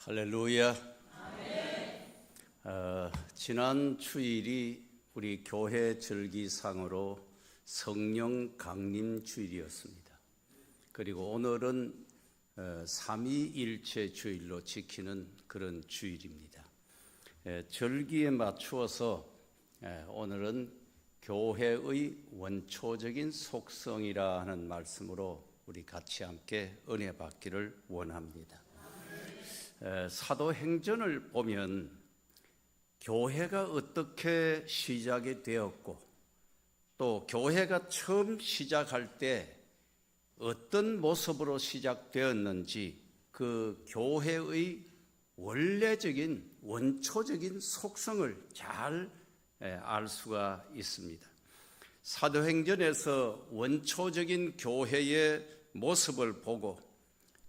할렐루야. 지난 주일이 우리 교회 절기상으로 성령 강림 주일이었습니다. 그리고 오늘은 삼위일체 주일로 지키는 그런 주일입니다. 절기에 맞추어서 오늘은 교회의 원초적인 속성이라 하는 말씀으로 우리 같이 함께 은혜 받기를 원합니다. 사도행전을 보면 교회가 어떻게 시작이 되었고 또 교회가 처음 시작할 때 어떤 모습으로 시작되었는지 그 교회의 원래적인 원초적인 속성을 잘 알 수가 있습니다. 사도행전에서 원초적인 교회의 모습을 보고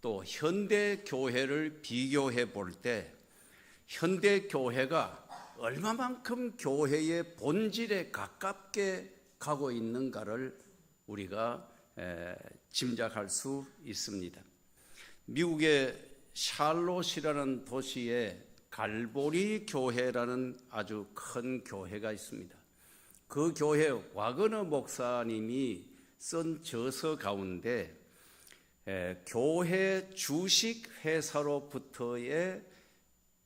또 현대 교회를 비교해 볼 때 현대 교회가 얼마만큼 교회의 본질에 가깝게 가고 있는가를 우리가 짐작할 수 있습니다. 미국의 샬롯이라는 도시에 갈보리 교회라는 아주 큰 교회가 있습니다. 그 교회 와그너 목사님이 쓴 저서 가운데 교회 주식회사로부터의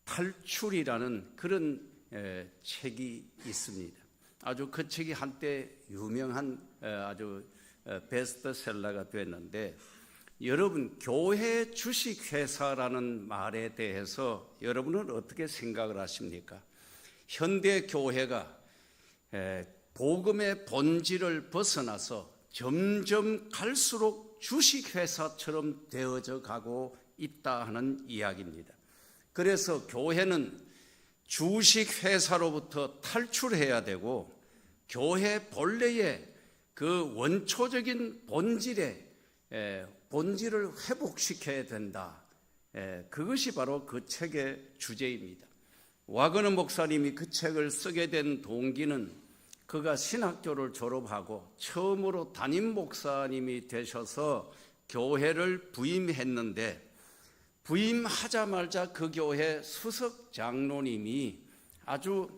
탈출이라는 그런 책이 있습니다. 아주 그 책이 한때 유명한 아주 베스트셀러가 됐는데, 여러분 교회 주식회사라는 말에 대해서 여러분은 어떻게 생각을 하십니까? 현대 교회가 복음의 본질을 벗어나서 점점 갈수록 주식회사처럼 되어져 가고 있다 하는 이야기입니다. 그래서 교회는 주식회사로부터 탈출해야 되고 교회 본래의 그 원초적인 본질을 회복시켜야 된다. 그것이 바로 그 책의 주제입니다. 와그너 목사님이 그 책을 쓰게 된 동기는 그가 신학교를 졸업하고 처음으로 담임 목사님이 되셔서 교회를 부임했는데, 부임하자마자 그 교회 수석 장로님이 아주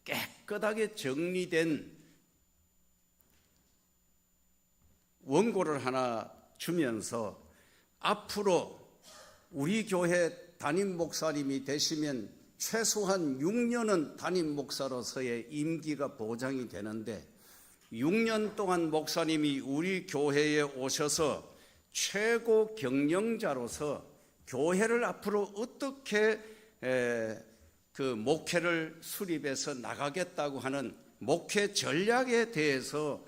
깨끗하게 정리된 원고를 하나 주면서 앞으로 우리 교회 담임 목사님이 되시면 최소한 6년은 담임 목사로서의 임기가 보장이 되는데 6년 동안 목사님이 우리 교회에 오셔서 최고 경영자로서 교회를 앞으로 어떻게 그 목회를 수립해서 나가겠다고 하는 목회 전략에 대해서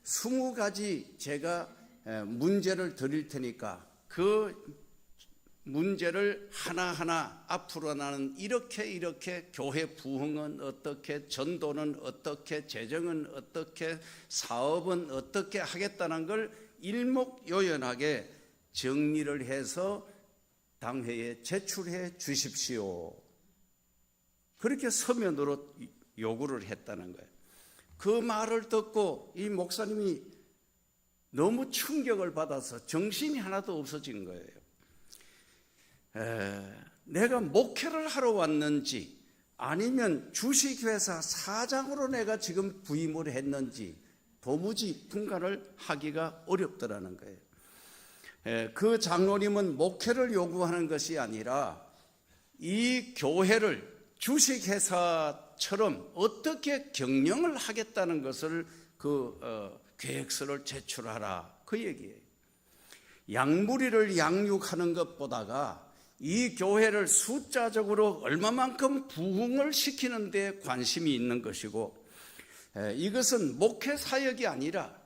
20가지 제가 문제를 드릴 테니까 그 문제를 하나하나 앞으로 나는 이렇게 교회 부흥은 어떻게, 전도는 어떻게, 재정은 어떻게, 사업은 어떻게 하겠다는 걸 일목요연하게 정리를 해서 당회에 제출해 주십시오. 그렇게 서면으로 요구를 했다는 거예요. 그 말을 듣고 이 목사님이 너무 충격을 받아서 정신이 하나도 없어진 거예요. 내가 목회를 하러 왔는지 아니면 주식회사 사장으로 내가 지금 부임을 했는지 도무지 분간을 하기가 어렵더라는 거예요. 그 장로님은 목회를 요구하는 것이 아니라 이 교회를 주식회사처럼 어떻게 경영을 하겠다는 것을 그 계획서를 제출하라, 그 얘기예요. 양무리를 양육하는 것보다가 이 교회를 숫자적으로 얼마만큼 부흥을 시키는 데 관심이 있는 것이고, 이것은 목회 사역이 아니라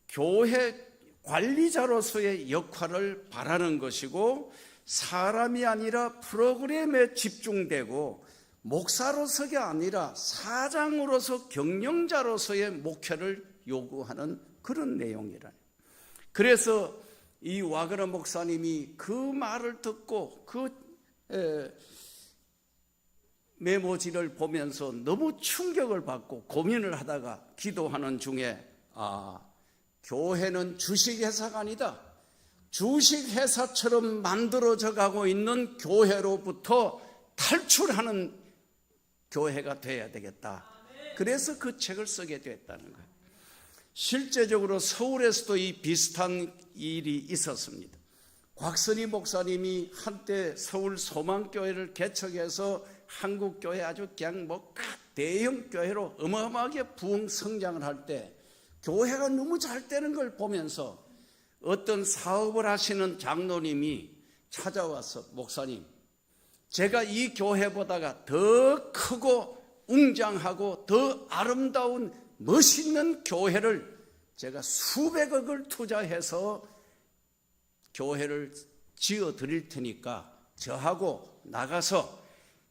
교회 관리자로서의 역할을 바라는 것이고, 사람이 아니라 프로그램에 집중되고 목사로서가 아니라 사장으로서 경영자로서의 목회를 요구하는 그런 내용이라요. 그래서 이 와그너 목사님이 그 말을 듣고 그 메모지를 보면서 너무 충격을 받고 고민을 하다가 기도하는 중에 교회는 주식회사가 아니다. 주식회사처럼 만들어져 가고 있는 교회로부터 탈출하는 교회가 돼야 되겠다. 그래서 그 책을 쓰게 됐다는 거예요. 실제적으로 서울에서도 이 비슷한 일이 있었습니다. 곽선희 목사님이 한때 서울 소망교회를 개척해서 한국교회 아주 그냥 대형 교회로 어마어마하게 부흥 성장을 할 때 교회가 너무 잘 되는 걸 보면서 어떤 사업을 하시는 장로님이 찾아와서 목사님, 제가 이 교회보다가 더 크고 웅장하고 더 아름다운 멋있는 교회를 제가 수백억을 투자해서 교회를 지어 드릴 테니까 저하고 나가서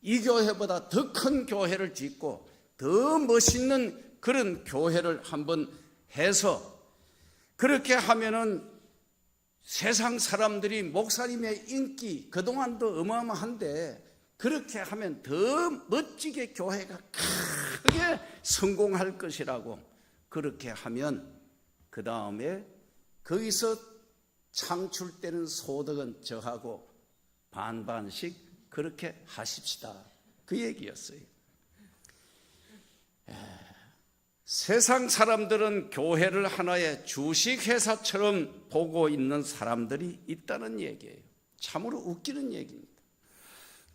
이 교회보다 더 큰 교회를 짓고 더 멋있는 그런 교회를 한번 해서 그렇게 하면은 세상 사람들이 목사님의 인기 그동안도 어마어마한데 그렇게 하면 더 멋지게 교회가 크게 성공할 것이라고, 그렇게 하면 그 다음에 거기서 창출되는 소득은 저하고 반반씩 그렇게 하십시다, 그 얘기였어요. 세상 사람들은 교회를 하나의 주식회사처럼 보고 있는 사람들이 있다는 얘기예요. 참으로 웃기는 얘기입니다.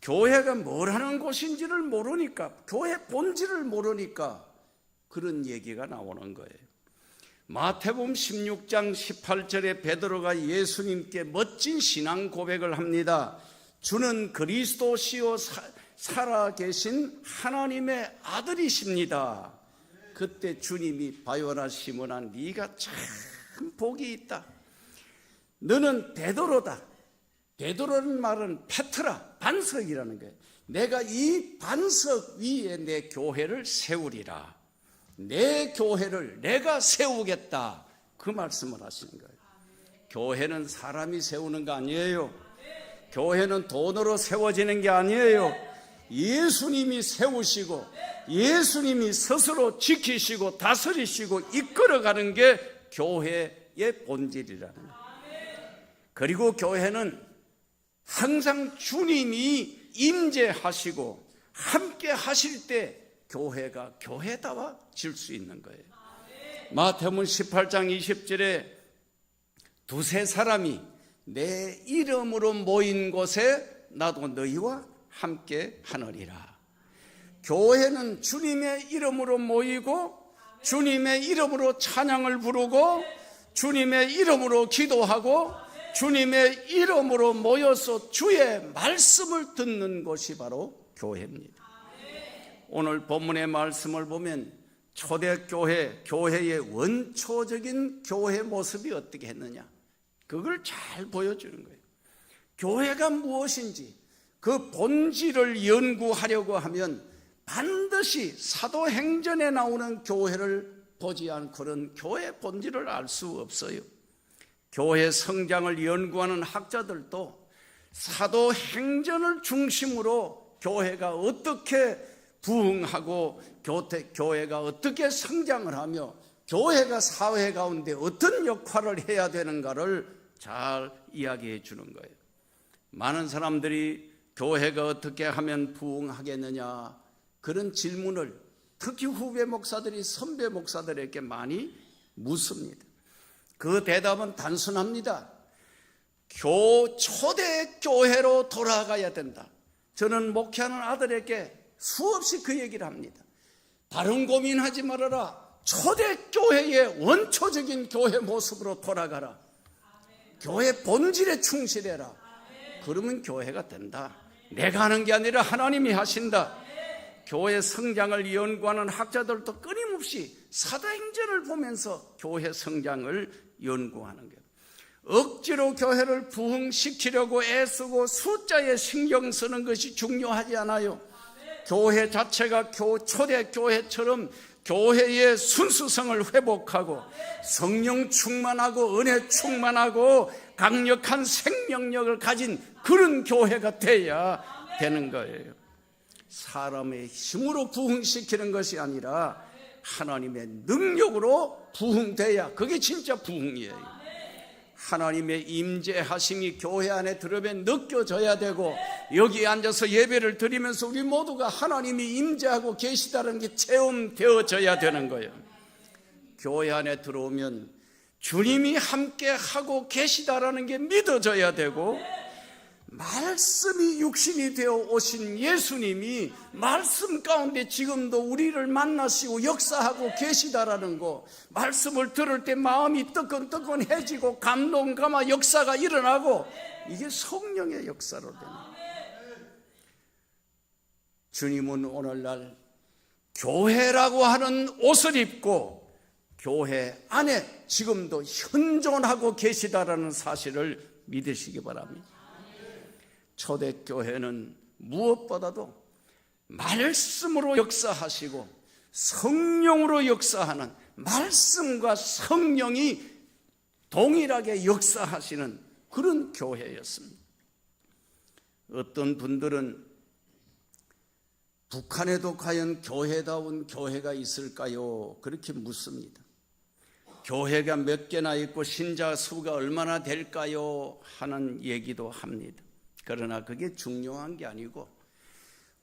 교회가 뭘 하는 곳인지를 모르니까, 교회 본질을 모르니까 그런 얘기가 나오는 거예요. 마태복음 16장 18절에 베드로가 예수님께 멋진 신앙 고백을 합니다. 주는 그리스도시요 살아계신 하나님의 아들이십니다. 그때 주님이 바요나 시몬아, 네가 참 복이 있다. 너는 베드로다. 베드로는 말은 페트라, 반석이라는 거예요. 내가 이 반석 위에 내 교회를 세우리라. 내 교회를 내가 세우겠다, 그 말씀을 하시는 거예요. 교회는 사람이 세우는 거 아니에요. 교회는 돈으로 세워지는 게 아니에요. 예수님이 세우시고 예수님이 스스로 지키시고 다스리시고 이끌어가는 게 교회의 본질이라는 거예요. 그리고 교회는 항상 주님이 임재하시고 함께 하실 때 교회가 교회다워질 수 있는 거예요. 마태복음 18장 20절에 두세 사람이 내 이름으로 모인 곳에 나도 너희와 함께 하느니라. 교회는 주님의 이름으로 모이고 주님의 이름으로 찬양을 부르고 주님의 이름으로 기도하고 주님의 이름으로 모여서 주의 말씀을 듣는 곳이 바로 교회입니다. 오늘 본문의 말씀을 보면 초대교회, 교회의 원초적인 교회 모습이 어떻게 했느냐, 그걸 잘 보여주는 거예요. 교회가 무엇인지 그 본질을 연구하려고 하면 반드시 사도행전에 나오는 교회를 보지 않고는 교회 본질을 알 수 없어요. 교회 성장을 연구하는 학자들도 사도행전을 중심으로 교회가 어떻게 부흥하고 교회가 어떻게 성장을 하며 교회가 사회 가운데 어떤 역할을 해야 되는가를 잘 이야기해 주는 거예요. 많은 사람들이 교회가 어떻게 하면 부흥하겠느냐, 그런 질문을 특히 후배 목사들이 선배 목사들에게 많이 묻습니다. 그 대답은 단순합니다. 초대 교회로 돌아가야 된다. 저는 목회하는 아들에게 수없이 그 얘기를 합니다. 다른 고민하지 말아라. 초대교회의 원초적인 교회 모습으로 돌아가라. 교회 본질에 충실해라. 그러면 교회가 된다. 내가 하는 게 아니라 하나님이 하신다. 교회 성장을 연구하는 학자들도 끊임없이 사도행전을 보면서 교회 성장을 연구하는 거예요. 억지로 교회를 부흥시키려고 애쓰고 숫자에 신경 쓰는 것이 중요하지 않아요. 교회 자체가 초대교회처럼 교회의 순수성을 회복하고 성령 충만하고 은혜 충만하고 강력한 생명력을 가진 그런 교회가 돼야 되는 거예요. 사람의 힘으로 부흥시키는 것이 아니라 하나님의 능력으로 부흥돼야 그게 진짜 부흥이에요. 하나님의 임재하심이 교회 안에 들어오면 느껴져야 되고, 여기 앉아서 예배를 드리면서 우리 모두가 하나님이 임재하고 계시다는 게 체험되어져야 되는 거예요. 교회 안에 들어오면 주님이 함께 하고 계시다라는 게 믿어져야 되고, 말씀이 육신이 되어 오신 예수님이 말씀 가운데 지금도 우리를 만나시고 역사하고 계시다라는 거, 말씀을 들을 때 마음이 뜨끈뜨끈해지고 감동 감화 역사가 일어나고, 이게 성령의 역사로 되는 거예요. 주님은 오늘날 교회라고 하는 옷을 입고 교회 안에 지금도 현존하고 계시다라는 사실을 믿으시기 바랍니다. 초대교회는 무엇보다도 말씀으로 역사하시고 성령으로 역사하는, 말씀과 성령이 동일하게 역사하시는 그런 교회였습니다. 어떤 분들은 북한에도 과연 교회다운 교회가 있을까요? 그렇게 묻습니다. 교회가 몇 개나 있고 신자 수가 얼마나 될까요? 하는 얘기도 합니다. 그러나 그게 중요한 게 아니고,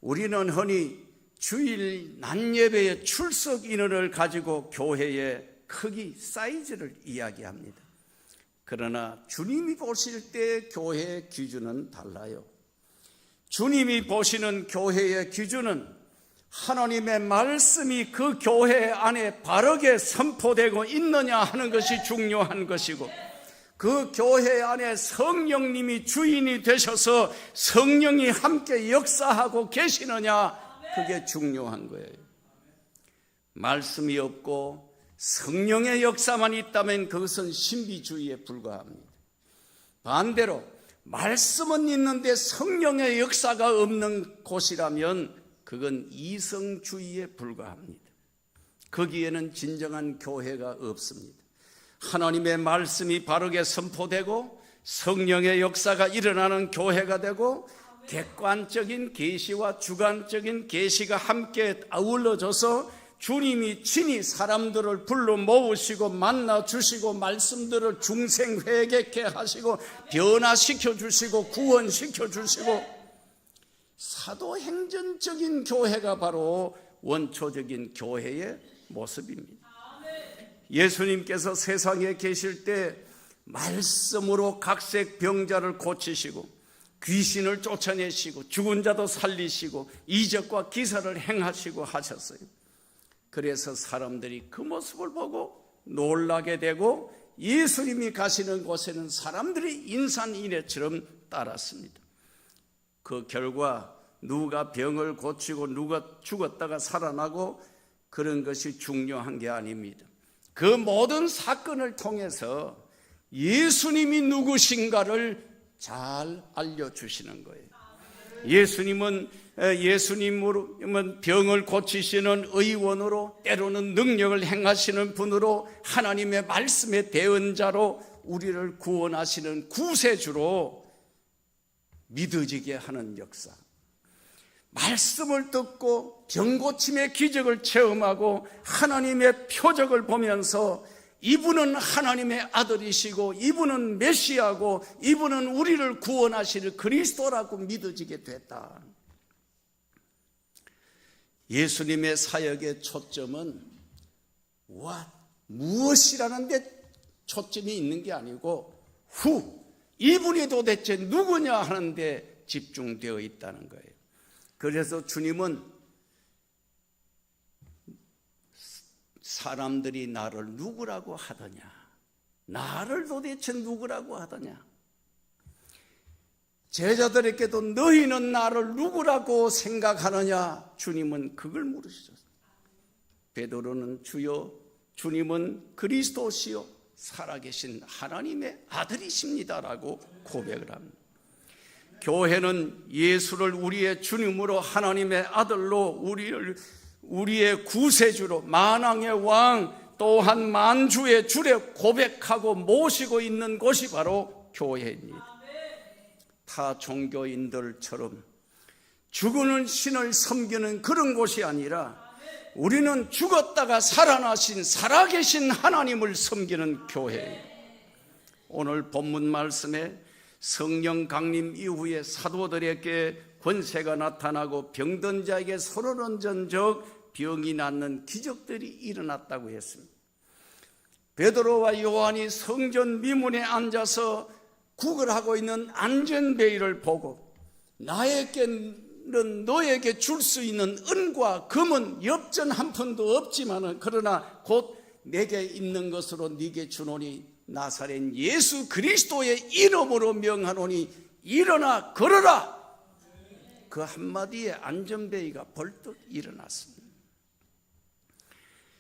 우리는 흔히 주일 낮예배의 출석 인원을 가지고 교회의 크기, 사이즈를 이야기합니다. 그러나 주님이 보실 때 교회의 기준은 달라요. 주님이 보시는 교회의 기준은 하나님의 말씀이 그 교회 안에 바르게 선포되고 있느냐 하는 것이 중요한 것이고, 그 교회 안에 성령님이 주인이 되셔서 성령이 함께 역사하고 계시느냐, 그게 중요한 거예요. 말씀이 없고 성령의 역사만 있다면 그것은 신비주의에 불과합니다. 반대로 말씀은 있는데 성령의 역사가 없는 곳이라면 그건 이성주의에 불과합니다. 거기에는 진정한 교회가 없습니다. 하나님의 말씀이 바르게 선포되고 성령의 역사가 일어나는 교회가 되고, 객관적인 계시와 주관적인 계시가 함께 아울러져서 주님이 친히 사람들을 불러 모으시고 만나 주시고 말씀들을 중생 회개케 하시고 변화시켜 주시고 구원시켜 주시고, 사도행전적인 교회가 바로 원초적인 교회의 모습입니다. 예수님께서 세상에 계실 때 말씀으로 각색 병자를 고치시고 귀신을 쫓아내시고 죽은 자도 살리시고 이적과 기사를 행하시고 하셨어요. 그래서 사람들이 그 모습을 보고 놀라게 되고, 예수님이 가시는 곳에는 사람들이 인산인해처럼 따랐습니다. 그 결과 누가 병을 고치고 누가 죽었다가 살아나고 그런 것이 중요한 게 아닙니다. 그 모든 사건을 통해서 예수님이 누구신가를 잘 알려주시는 거예요. 예수님은 병을 고치시는 의원으로, 때로는 능력을 행하시는 분으로, 하나님의 말씀의 대언자로, 우리를 구원하시는 구세주로 믿어지게 하는 역사. 말씀을 듣고 병고침의 기적을 체험하고 하나님의 표적을 보면서 이분은 하나님의 아들이시고 이분은 메시아고 이분은 우리를 구원하실 그리스도라고 믿어지게 됐다. 예수님의 사역의 초점은 무엇이라는 데 초점이 있는 게 아니고 이분이 도대체 누구냐 하는 데 집중되어 있다는 거예요. 그래서 주님은 사람들이 나를 누구라고 하더냐, 나를 도대체 누구라고 하더냐, 제자들에게도 너희는 나를 누구라고 생각하느냐, 주님은 그걸 물으셨어요. 베드로는 주여, 주님은 그리스도시요 살아계신 하나님의 아들이십니다라고 고백을 합니다. 교회는 예수를 우리의 주님으로, 하나님의 아들로, 우리의 구세주로, 만왕의 왕, 또한 만주의 주를 고백하고 모시고 있는 곳이 바로 교회입니다. 타 종교인들처럼 죽은 신을 섬기는 그런 곳이 아니라 우리는 죽었다가 살아나신 살아계신 하나님을 섬기는 교회예요. 오늘 본문 말씀에 성령 강림 이후에 사도들에게 권세가 나타나고 병든 자에게 손을 얹은 적 병이 낫는 기적들이 일어났다고 했습니다. 베드로와 요한이 성전 미문에 앉아서 구걸하고 있는 안전베일을 보고 나에게는 너에게 줄 수 있는 은과 금은 엽전 한 푼도 없지만은 그러나 곧 내게 있는 것으로 네게 주노니 나사렛 예수 그리스도의 이름으로 명하노니 일어나 걸어라. 그 한마디에 안전베이가 벌떡 일어났습니다.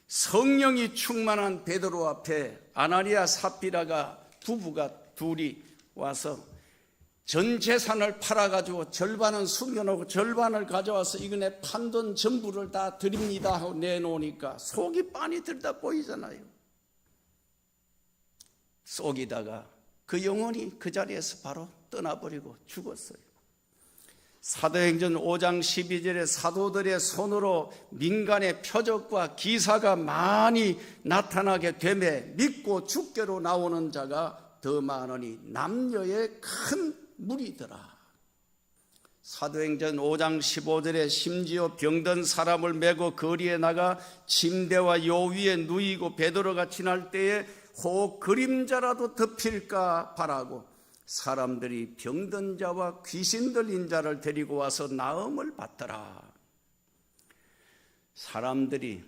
성령이 충만한 베드로 앞에 아나니아 삽비라가 부부가 둘이 와서 전 재산을 팔아가지고 절반은 숨겨놓고 절반을 가져와서 이거네 판돈 전부를 다 드립니다 하고 내놓으니까 속이 빤히 들다 보이잖아요. 속이다가 그 영혼이 그 자리에서 바로 떠나버리고 죽었어요. 사도행전 5장 12절에 사도들의 손으로 민간의 표적과 기사가 많이 나타나게 되매 믿고 죽게로 나오는 자가 더 많으니 남녀의 큰 무리더라. 사도행전 5장 15절에 심지어 병든 사람을 메고 거리에 나가 침대와 요 위에 누이고 베드로가 지날 때에 혹 그림자라도 덮일까 바라고 사람들이 병든 자와 귀신 들린 자를 데리고 와서 나음을 받더라. 사람들이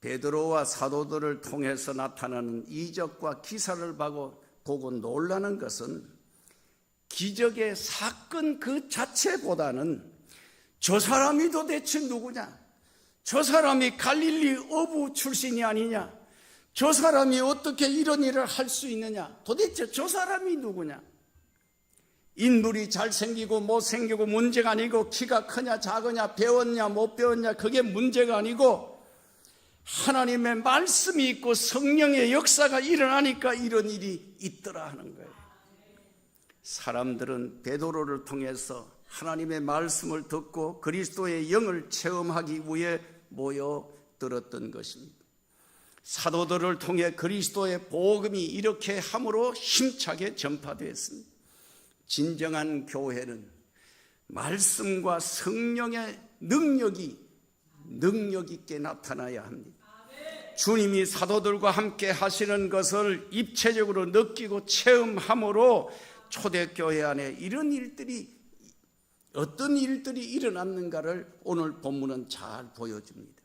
베드로와 사도들을 통해서 나타나는 이적과 기사를 보고 놀라는 것은 기적의 사건 그 자체보다는 저 사람이 도대체 누구냐? 저 사람이 갈릴리 어부 출신이 아니냐? 저 사람이 어떻게 이런 일을 할 수 있느냐? 도대체 저 사람이 누구냐? 인물이 잘생기고 못생기고 문제가 아니고 키가 크냐 작으냐 배웠냐 못 배웠냐 그게 문제가 아니고 하나님의 말씀이 있고 성령의 역사가 일어나니까 이런 일이 있더라 하는 거예요. 사람들은 베드로를 통해서 하나님의 말씀을 듣고 그리스도의 영을 체험하기 위해 모여들었던 것입니다. 사도들을 통해 그리스도의 복음이 이렇게 함으로 힘차게 전파되었습니다. 진정한 교회는 말씀과 성령의 능력 있게 나타나야 합니다. 주님이 사도들과 함께 하시는 것을 입체적으로 느끼고 체험함으로 초대교회 안에 이런 일들이 어떤 일들이 일어났는가를 오늘 본문은 잘 보여줍니다.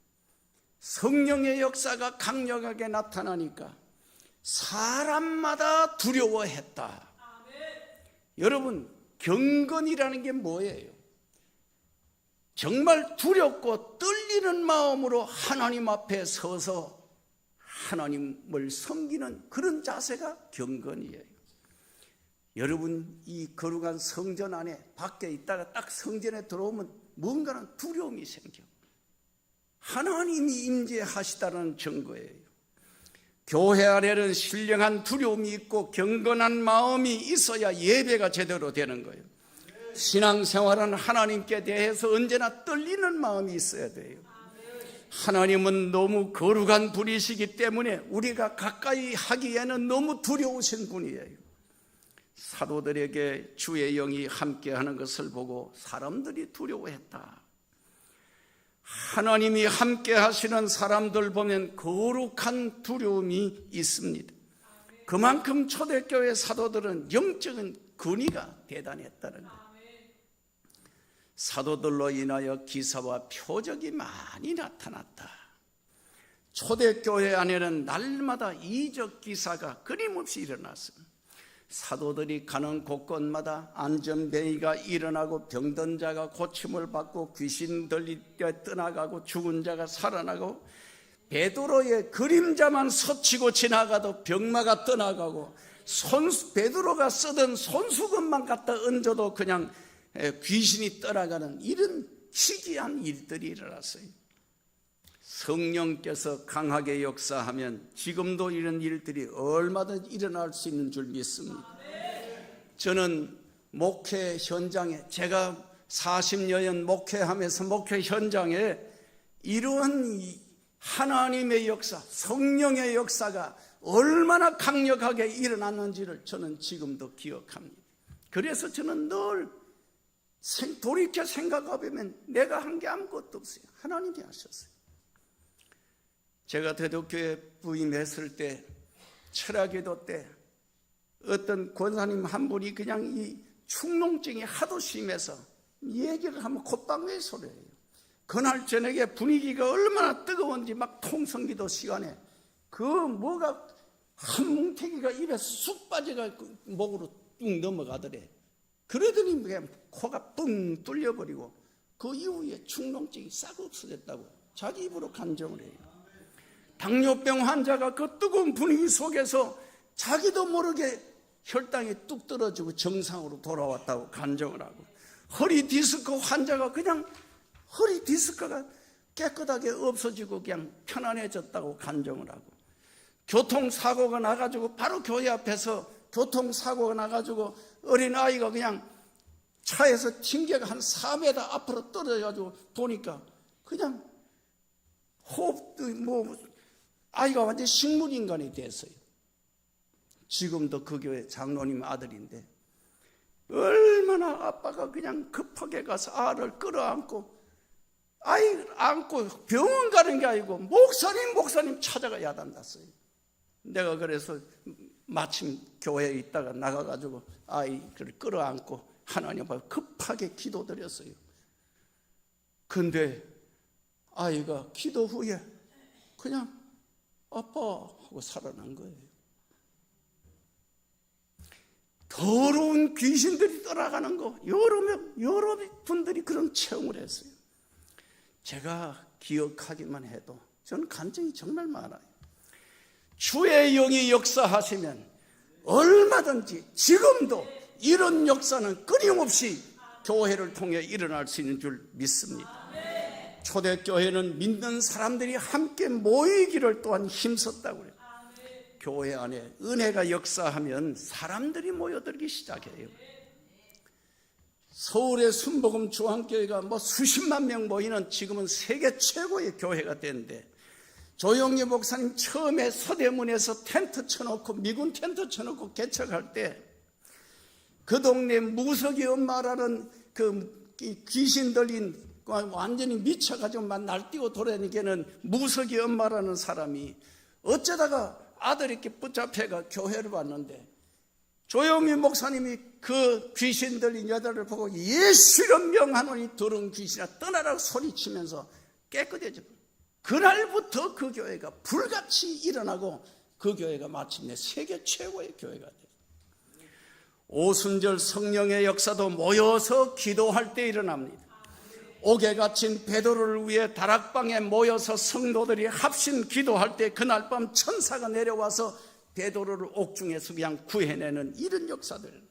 성령의 역사가 강력하게 나타나니까 사람마다 두려워했다. 여러분, 경건이라는 게 뭐예요? 정말 두렵고 떨리는 마음으로 하나님 앞에 서서 하나님을 섬기는 그런 자세가 경건이에요. 여러분, 이 거룩한 성전 안에 밖에 있다가 딱 성전에 들어오면 뭔가는 두려움이 생겨. 하나님이 임재하시다는 증거예요. 교회 안에는 신령한 두려움이 있고 경건한 마음이 있어야 예배가 제대로 되는 거예요. 신앙생활은 하나님께 대해서 언제나 떨리는 마음이 있어야 돼요. 하나님은 너무 거룩한 분이시기 때문에 우리가 가까이 하기에는 너무 두려우신 분이에요. 사도들에게 주의 영이 함께하는 것을 보고 사람들이 두려워했다. 하나님이 함께 하시는 사람들 보면 거룩한 두려움이 있습니다. 그만큼 초대교회 사도들은 영적인 근위가 대단했다는 거예요. 사도들로 인하여 기사와 표적이 많이 나타났다. 초대교회 안에는 날마다 이적 기사가 끊임없이 일어났습니다. 사도들이 가는 곳곳마다 안전뱅이가 일어나고 병든 자가 고침을 받고 귀신 들릴 때 떠나가고 죽은 자가 살아나고 베드로의 그림자만 스치고 지나가도 병마가 떠나가고 베드로가 쓰던 손수건만 갖다 얹어도 그냥 귀신이 떠나가는 이런 희귀한 일들이 일어났어요. 성령께서 강하게 역사하면 지금도 이런 일들이 얼마든지 일어날 수 있는 줄 믿습니다. 저는 목회 현장에 제가 40여 년 목회하면서 목회 현장에 이러한 하나님의 역사, 성령의 역사가 얼마나 강력하게 일어났는지를 저는 지금도 기억합니다. 그래서 저는 늘 돌이켜 생각해보면 내가 한 게 아무것도 없어요. 하나님이 하셨어요. 제가 대덕교회 부임했을 때 철학기도 때 어떤 권사님 한 분이 그냥 이 축농증이 하도 심해서 얘기를 하면 콧방귀 소리예요. 그날 저녁에 분위기가 얼마나 뜨거운지 막 통성기도 시간에 그 뭐가 한 뭉태기가 입에서 쑥 빠져가 목으로 뚝 넘어가더래. 그러더니 그냥 코가 뻥 뚫려버리고 그 이후에 축농증이 싹 없어졌다고 자기 입으로 간증을 해요. 당뇨병 환자가 그 뜨거운 분위기 속에서 자기도 모르게 혈당이 뚝 떨어지고 정상으로 돌아왔다고 간증을 하고, 허리 디스크 환자가 그냥 허리 디스크가 깨끗하게 없어지고 그냥 편안해졌다고 간증을 하고, 교통사고가 나가지고 바로 교회 앞에서 교통사고가 나가지고 어린아이가 그냥 차에서 튕겨가 한 4m 앞으로 떨어져가지고 보니까 그냥 호흡도 아이가 완전 식물인간이 됐어요. 지금도 그 교회 장로님 아들인데 얼마나 아빠가 그냥 급하게 가서 아를 끌어안고 아이를 안고 병원 가는 게 아니고 목사님 찾아가 야단났어요. 내가 그래서 마침 교회에 있다가 나가가지고 아이를 끌어안고 하나님 앞에 급하게 기도드렸어요. 근데 아이가 기도 후에 그냥 아빠 하고 살아난 거예요. 더러운 귀신들이 떠나가는 거 여러 분들이 그런 체험을 했어요. 제가 기억하기만 해도 저는 간증이 정말 많아요. 주의 영이 역사하시면 얼마든지 지금도 이런 역사는 끊임없이 교회를 통해 일어날 수 있는 줄 믿습니다. 초대교회는 믿는 사람들이 함께 모이기를 또한 힘썼다고 그래요. 교회 안에 은혜가 역사하면 사람들이 모여들기 시작해요. 서울의 순복음 중앙교회가 수십만 명 모이는 지금은 세계 최고의 교회가 됐는데, 조영희 목사님 처음에 서대문에서 텐트 쳐놓고 미군 텐트 쳐놓고 개척할 때 그 동네 무석이 엄마라는 그 귀신 들린 완전히 미쳐가지고 막 날뛰고 돌아다니는 무석이 엄마라는 사람이 어쩌다가 아들이 이렇게 붙잡혀가 교회를 왔는데, 조영희 목사님이 그 귀신 들린 여자를 보고 예수를 명하노니 더러운 귀신아 떠나라고 소리치면서 깨끗해졌고, 그날부터 그 교회가 불같이 일어나고 그 교회가 마침내 세계 최고의 교회가 됐어요. 오순절 성령의 역사도 모여서 기도할 때 일어납니다. 옥에 갇힌 베드로를 위해 다락방에 모여서 성도들이 합심 기도할 때 그날 밤 천사가 내려와서 베드로를 옥중에서 그냥 구해내는 이런 역사들.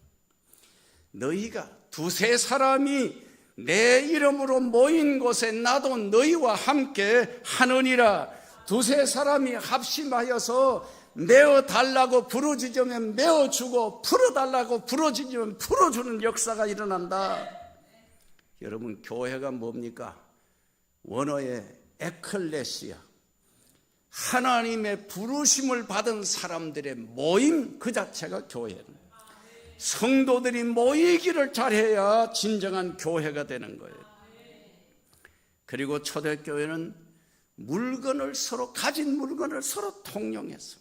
너희가 두세 사람이 내 이름으로 모인 곳에 나도 너희와 함께 하느니라. 두세 사람이 합심하여서 메어달라고 부르짖으면 메어주고 풀어달라고 부르짖으면 풀어주는 역사가 일어난다. 여러분, 교회가 뭡니까? 원어의 에클레시아, 하나님의 부르심을 받은 사람들의 모임 그 자체가 교회는, 성도들이 모이기를 잘해야 진정한 교회가 되는 거예요. 그리고 초대교회는 가진 물건을 서로 통용해서,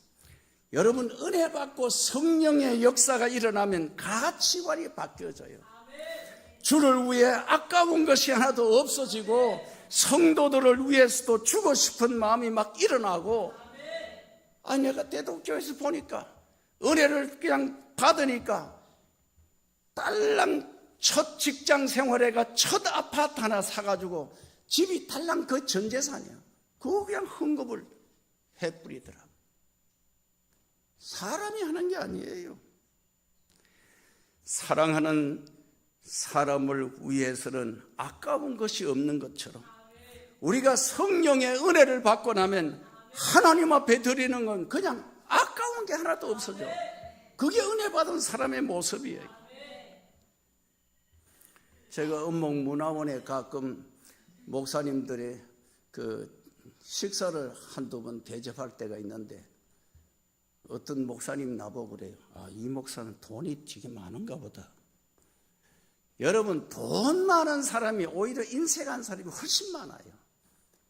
여러분 은혜 받고 성령의 역사가 일어나면 가치관이 바뀌어져요. 주를 위해 아까운 것이 하나도 없어지고 성도들을 위해서도 주고 싶은 마음이 막 일어나고, 내가 대덕교회에서 보니까 은혜를 그냥 받으니까 딸랑 첫 직장 생활에가 첫 아파트 하나 사가지고 집이 딸랑 그 전 재산이야. 그거 그냥 헌금을 해뿌리더라고. 사람이 하는 게 아니에요. 사랑하는 사람을 위해서는 아까운 것이 없는 것처럼 우리가 성령의 은혜를 받고 나면 하나님 앞에 드리는 건 그냥 아까운 게 하나도 없어져. 그게 은혜 받은 사람의 모습이에요. 제가 은목문화원에 가끔 목사님들의 그 식사를 한두 번 대접할 때가 있는데, 어떤 목사님 나보고 그래요. 이 목사는 돈이 되게 많은가 보다. 여러분, 돈 많은 사람이 오히려 인색한 사람이 훨씬 많아요.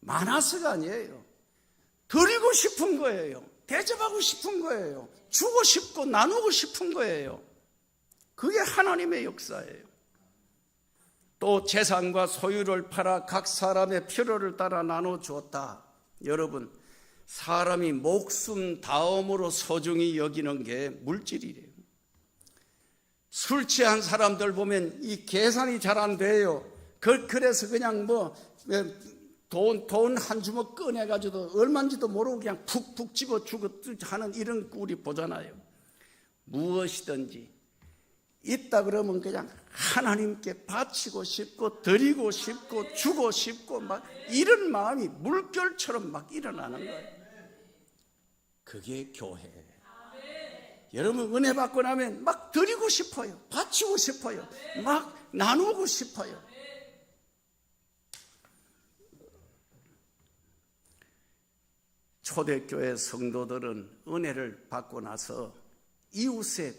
많아서가 아니에요. 드리고 싶은 거예요. 대접하고 싶은 거예요. 주고 싶고 나누고 싶은 거예요. 그게 하나님의 역사예요. 또 재산과 소유를 팔아 각 사람의 필요를 따라 나눠 주었다. 여러분, 사람이 목숨 다음으로 소중히 여기는 게 물질이래요. 술 취한 사람들 보면 이 계산이 잘 안 돼요. 그래서 그냥 돈 한 주먹 꺼내가지고 얼마인지도 모르고 그냥 푹푹 집어주고 하는 이런 우리 보잖아요. 무엇이든지 있다 그러면 그냥 하나님께 바치고 싶고 드리고 싶고 주고 싶고 막 이런 마음이 물결처럼 막 일어나는 거예요. 그게 교회예요. 여러분, 은혜 받고 나면 막 드리고 싶어요. 바치고 싶어요. 막 나누고 싶어요. 초대교회 성도들은 은혜를 받고 나서 이웃의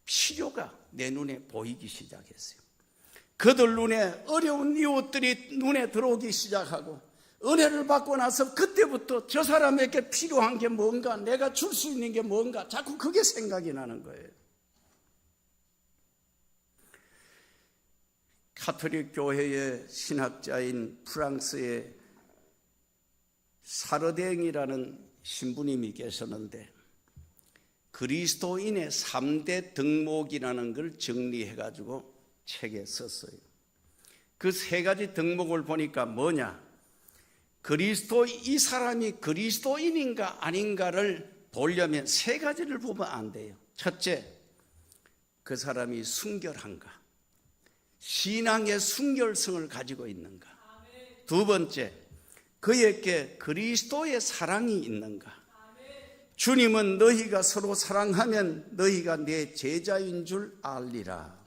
필요가 내 눈에 보이기 시작했어요. 그들 눈에 어려운 이웃들이 눈에 들어오기 시작하고, 은혜를 받고 나서 그때부터 저 사람에게 필요한 게 뭔가, 내가 줄 수 있는 게 뭔가, 자꾸 그게 생각이 나는 거예요. 가톨릭 교회의 신학자인 프랑스의 사르댕이라는 신부님이 계셨는데, 그리스도인의 3대 덕목이라는 걸 정리해가지고 책에 썼어요. 그 3가지 덕목을 보니까 뭐냐? 이 사람이 그리스도인인가 아닌가를 보려면 3가지를 보면 안 돼요. 첫째, 그 사람이 순결한가? 신앙의 순결성을 가지고 있는가? 두 번째, 그에게 그리스도의 사랑이 있는가? 주님은 너희가 서로 사랑하면 너희가 내 제자인 줄 알리라.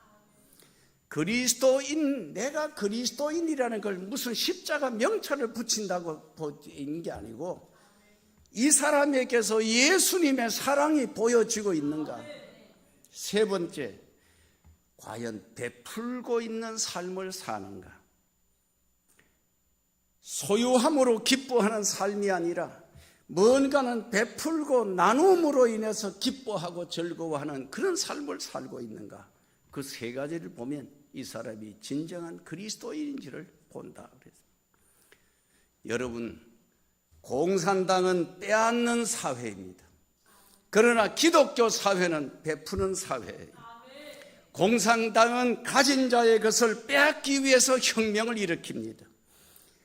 내가 그리스도인이라는 걸 무슨 십자가 명찰을 붙인다고 보이는 게 아니고, 이 사람에게서 예수님의 사랑이 보여지고 있는가? 세 번째, 과연 베풀고 있는 삶을 사는가? 소유함으로 기뻐하는 삶이 아니라 뭔가는 베풀고 나눔으로 인해서 기뻐하고 즐거워하는 그런 삶을 살고 있는가? 그 3가지를 보면 이 사람이 진정한 그리스도인인지를 본다 그랬습니다. 여러분, 공산당은 빼앗는 사회입니다. 그러나 기독교 사회는 베푸는 사회예요. 공산당은 가진 자의 것을 빼앗기 위해서 혁명을 일으킵니다.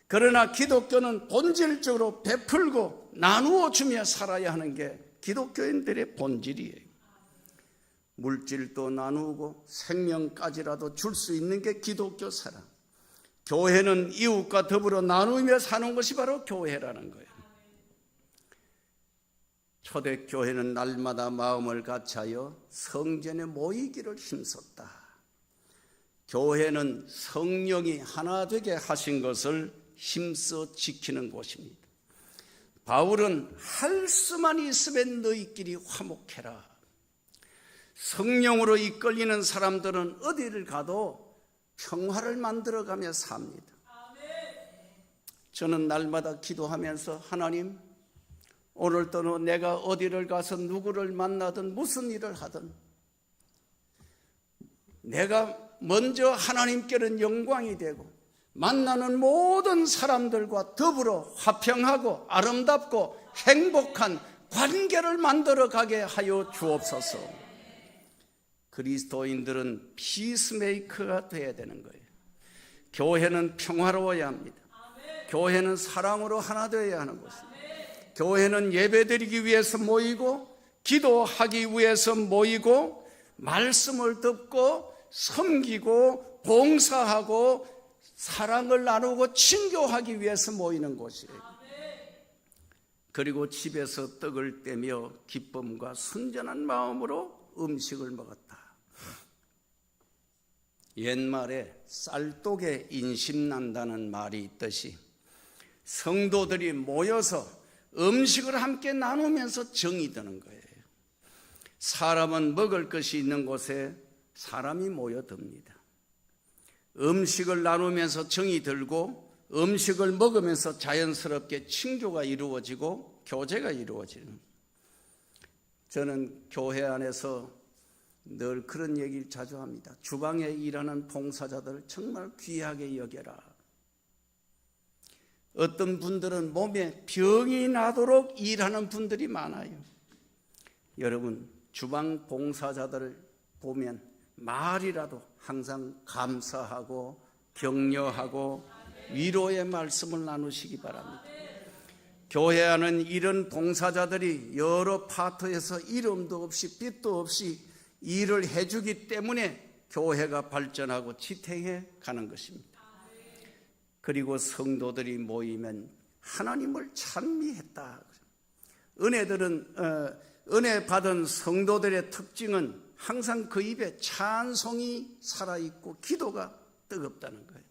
그러나 기독교는 본질적으로 베풀고 나누어 주며 살아야 하는 게 기독교인들의 본질이에요. 물질도 나누고 생명까지라도 줄 수 있는 게 기독교 사랑. 교회는 이웃과 더불어 나누며 사는 것이 바로 교회라는 거예요. 초대교회는 날마다 마음을 같이하여 성전에 모이기를 힘썼다. 교회는 성령이 하나 되게 하신 것을 힘써 지키는 곳입니다. 바울은 할 수만 있으면 너희끼리 화목해라. 성령으로 이끌리는 사람들은 어디를 가도 평화를 만들어가며 삽니다. 저는 날마다 기도하면서, 하나님, 오늘도 내가 어디를 가서 누구를 만나든 무슨 일을 하든 내가 먼저 하나님께는 영광이 되고 만나는 모든 사람들과 더불어 화평하고 아름답고 행복한 관계를 만들어 가게 하여 주옵소서. 그리스도인들은 피스메이커가 되어야 되는 거예요. 교회는 평화로워야 합니다. 교회는 사랑으로 하나 되어야 하는 것입니다. 교회는 예배드리기 위해서 모이고 기도하기 위해서 모이고 말씀을 듣고 섬기고 봉사하고 사랑을 나누고 친교하기 위해서 모이는 곳이에요. 그리고 집에서 떡을 떼며 기쁨과 순전한 마음으로 음식을 먹었다. 옛말에 쌀독에 인심 난다는 말이 있듯이 성도들이 모여서 음식을 함께 나누면서 정이 드는 거예요. 사람은 먹을 것이 있는 곳에 사람이 모여듭니다. 음식을 나누면서 정이 들고 음식을 먹으면서 자연스럽게 친교가 이루어지고 교제가 이루어지는, 저는 교회 안에서 늘 그런 얘기를 자주 합니다. 주방에 일하는 봉사자들 정말 귀하게 여겨라. 어떤 분들은 몸에 병이 나도록 일하는 분들이 많아요. 여러분, 주방 봉사자들을 보면 말이라도 항상 감사하고 격려하고 위로의 말씀을 나누시기 바랍니다. 교회 안은 이런 봉사자들이 여러 파트에서 이름도 없이 빛도 없이 일을 해주기 때문에 교회가 발전하고 지탱해 가는 것입니다. 그리고 성도들이 모이면 하나님을 찬미했다. 은혜 받은 성도들의 특징은 항상 그 입에 찬송이 살아있고 기도가 뜨겁다는 거예요.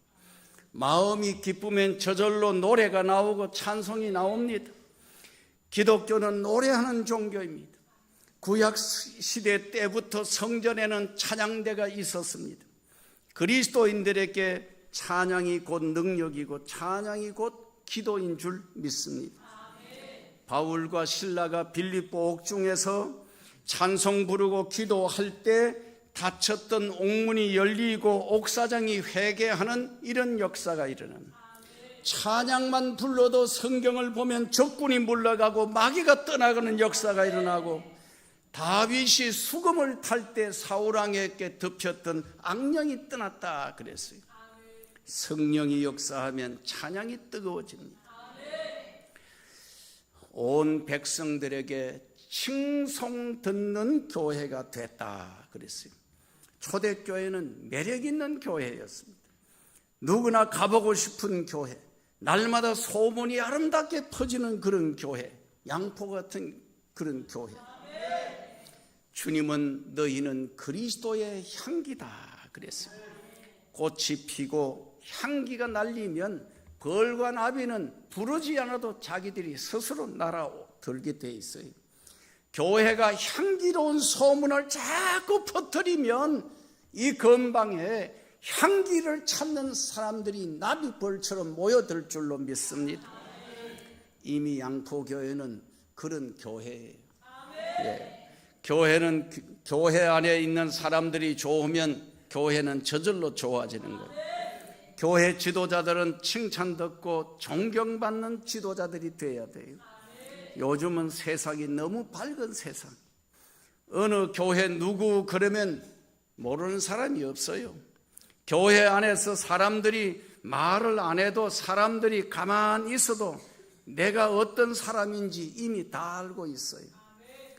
마음이 기쁘면 저절로 노래가 나오고 찬송이 나옵니다. 기독교는 노래하는 종교입니다. 구약 시대 때부터 성전에는 찬양대가 있었습니다. 그리스도인들에게 찬양이 곧 능력이고 찬양이 곧 기도인 줄 믿습니다. 바울과 실라가 빌립보 옥중에서 찬송 부르고 기도할 때 닫혔던 옥문이 열리고 옥사장이 회개하는 이런 역사가 일어납니다. 찬양만 불러도 성경을 보면 적군이 물러가고 마귀가 떠나가는 역사가 일어나고, 다윗이 수금을 탈 때 사울왕에게 덮였던 악령이 떠났다 그랬어요. 성령이 역사하면 찬양이 뜨거워집니다. 온 백성들에게 칭송 듣는 교회가 됐다 그랬어요. 초대교회는 매력 있는 교회였습니다. 누구나 가보고 싶은 교회, 날마다 소문이 아름답게 퍼지는 그런 교회, 양포 같은 그런 교회. 주님은 너희는 그리스도의 향기다 그랬어요. 꽃이 피고 향기가 날리면 벌과 나비는 부르지 않아도 자기들이 스스로 날아들게 돼 있어요. 교회가 향기로운 소문을 자꾸 퍼뜨리면 이 근방에 향기를 찾는 사람들이 나비벌처럼 모여들 줄로 믿습니다. 이미 양포교회는 그런 교회예요. 교회는 교회 안에 있는 사람들이 좋으면 교회는 저절로 좋아지는 거예요. 교회 지도자들은 칭찬 듣고 존경받는 지도자들이 되어야 돼요. 요즘은 세상이 너무 밝은 세상. 어느 교회 누구 그러면 모르는 사람이 없어요. 교회 안에서 사람들이 말을 안 해도 사람들이 가만히 있어도 내가 어떤 사람인지 이미 다 알고 있어요.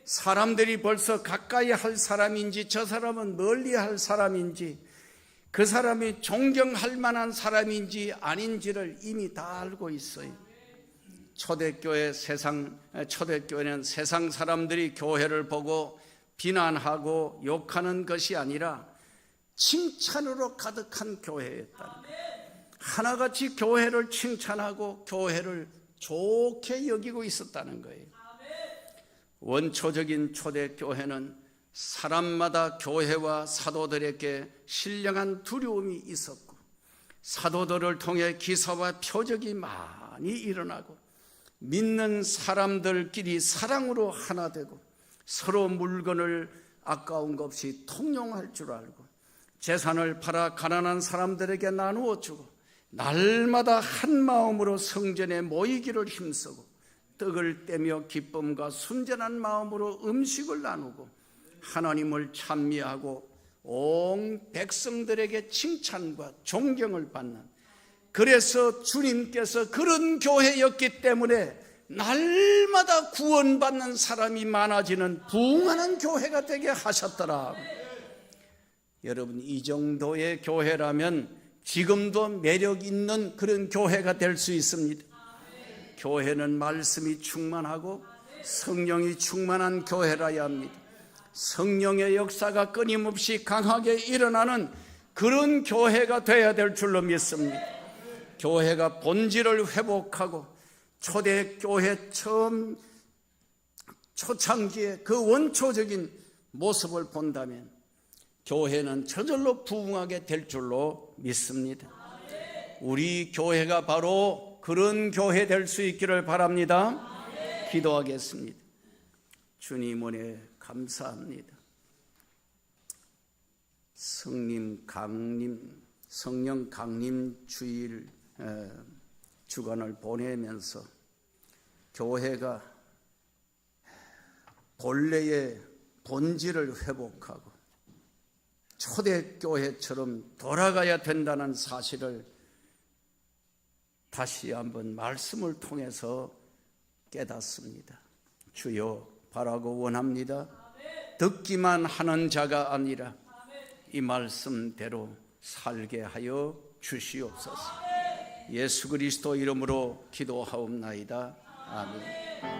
사람들이 벌써 가까이 할 사람인지 저 사람은 멀리 할 사람인지 그 사람이 존경할 만한 사람인지 아닌지를 이미 다 알고 있어요. 초대교회는 세상 사람들이 교회를 보고 비난하고 욕하는 것이 아니라 칭찬으로 가득한 교회였다. 하나같이 교회를 칭찬하고 교회를 좋게 여기고 있었다는 거예요. 원초적인 초대교회는 사람마다 교회와 사도들에게 신령한 두려움이 있었고, 사도들을 통해 기사와 표적이 많이 일어나고, 믿는 사람들끼리 사랑으로 하나 되고, 서로 물건을 아까운 것 없이 통용할 줄 알고, 재산을 팔아 가난한 사람들에게 나누어 주고, 날마다 한 마음으로 성전에 모이기를 힘쓰고, 떡을 떼며 기쁨과 순전한 마음으로 음식을 나누고 하나님을 찬미하고 온 백성들에게 칭찬과 존경을 받는, 그래서 주님께서 그런 교회였기 때문에 날마다 구원받는 사람이 많아지는 부흥하는 교회가 되게 하셨더라. 여러분, 이 정도의 교회라면 지금도 매력 있는 그런 교회가 될 수 있습니다. 교회는 말씀이 충만하고 성령이 충만한 교회라야 합니다. 성령의 역사가 끊임없이 강하게 일어나는 그런 교회가 되어야 될 줄로 믿습니다. 교회가 본질을 회복하고 초대교회 처음 초창기에 그 원초적인 모습을 본다면 교회는 저절로 부흥하게 될 줄로 믿습니다. 우리 교회가 바로 그런 교회 될 수 있기를 바랍니다. 기도하겠습니다. 주님 은혜 감사합니다. 성령 강림 주일 주간을 보내면서 교회가 본래의 본질을 회복하고 초대교회처럼 돌아가야 된다는 사실을 다시 한번 말씀을 통해서 깨닫습니다. 주여 바라고 원합니다. 듣기만 하는 자가 아니라 이 말씀대로 살게 하여 주시옵소서. 예수 그리스도 이름으로 기도하옵나이다. 아멘.